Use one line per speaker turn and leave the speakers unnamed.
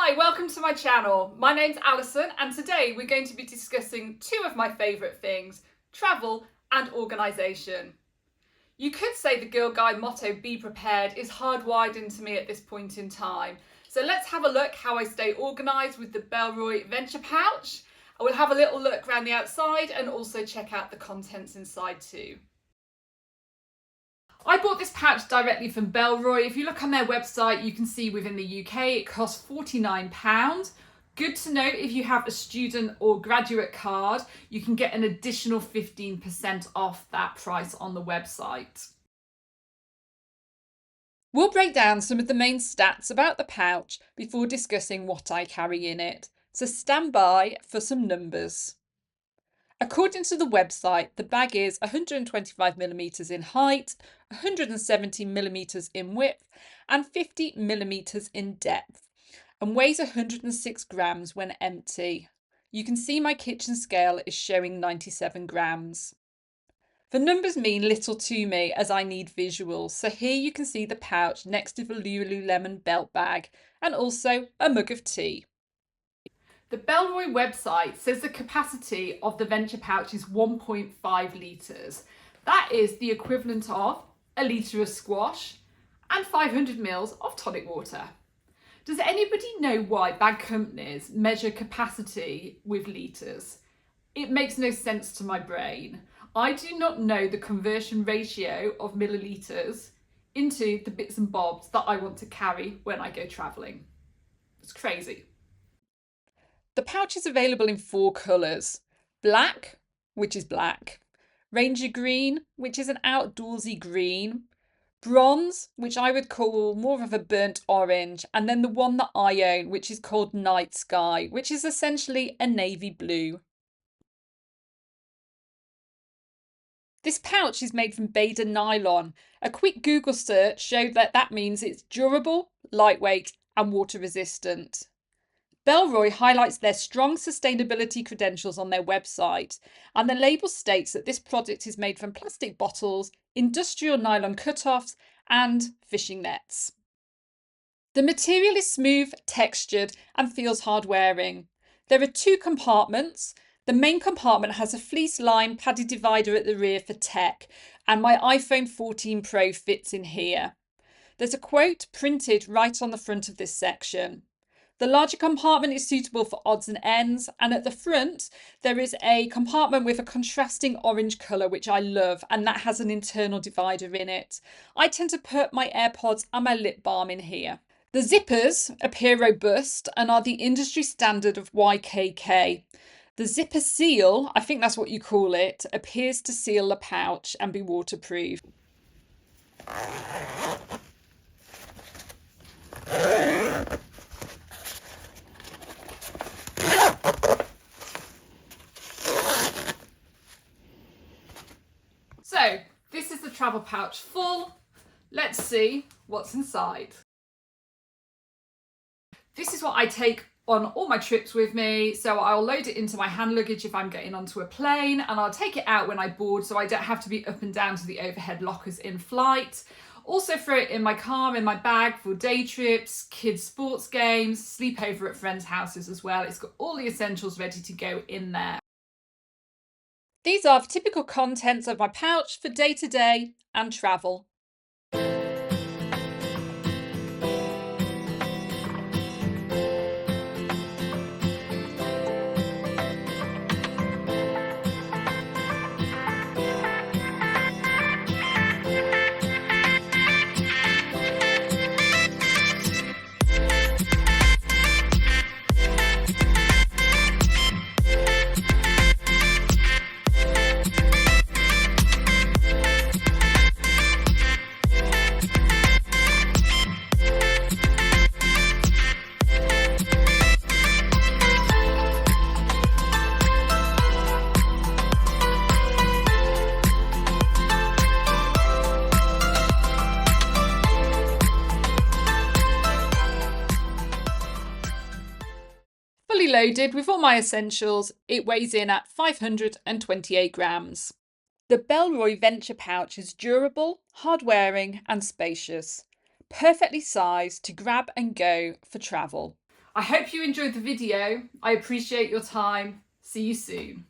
Hi, welcome to my channel. My name's Alison and today we're going to be discussing two of my favourite things, travel and organisation. You could say the Girl Guide motto, be prepared, is hardwired into me at this point in time. So let's have a look how I stay organised with the Bellroy Venture Pouch. I will have a little look around the outside and also check out the contents inside too. I bought this pouch directly from Bellroy. If you look on their website, you can see within the UK it costs £49. Good to know if you have a student or graduate card, you can get an additional 15% off that price on the website. We'll break down some of the main stats about the pouch before discussing what I carry in it. So stand by for some numbers. According to the website, the bag is 125mm in height, 170mm in width, and 50mm in depth, and weighs 106 grams when empty. You can see my kitchen scale is showing 97 grams. The numbers mean little to me as I need visuals, so here you can see the pouch next to the Lululemon belt bag and also a mug of tea. The Bellroy website says the capacity of the Venture Pouch is 1.5 litres. That is the equivalent of a litre of squash and 500ml of tonic water. Does anybody know why bag companies measure capacity with litres? It makes no sense to my brain. I do not know the conversion ratio of millilitres into the bits and bobs that I want to carry when I go travelling. It's crazy. The pouch is available in 4 colours. Black, which is black, Ranger Green, which is an outdoorsy green, Bronze, which I would call more of a burnt orange, and then the one that I own, which is called Night Sky, which is essentially a navy blue. This pouch is made from Beta nylon. A quick Google search showed that means it's durable, lightweight, and water resistant. Bellroy highlights their strong sustainability credentials on their website, and the label states that this product is made from plastic bottles, industrial nylon cut-offs, and fishing nets. The material is smooth, textured, and feels hard wearing. There are 2 compartments. The main compartment has a fleece lined padded divider at the rear for tech, and my iPhone 14 Pro fits in here. There's a quote printed right on the front of this section. The larger compartment is suitable for odds and ends, and at the front there is a compartment with a contrasting orange colour which I love, and that has an internal divider in it. I tend to put my AirPods and my lip balm in here. The zippers appear robust and are the industry standard of YKK. The zipper seal, I think that's what you call it, appears to seal the pouch and be waterproof. So, this is the travel pouch full. Let's see what's inside. This is what I take on all my trips with me. So I'll load it into my hand luggage if I'm getting onto a plane, and I'll take it out when I board so I don't have to be up and down to the overhead lockers in flight. Also throw it in my car, in my bag for day trips, kids' sports games, sleep over at friends' houses as well. It's got all the essentials ready to go in there. These are the typical contents of my pouch for day-to-day and travel. Fully loaded with all my essentials, it weighs in at 528 grams. The Bellroy Venture Pouch is durable, hard-wearing and spacious, perfectly sized to grab and go for travel. I hope you enjoyed the video. I appreciate your time. See you soon.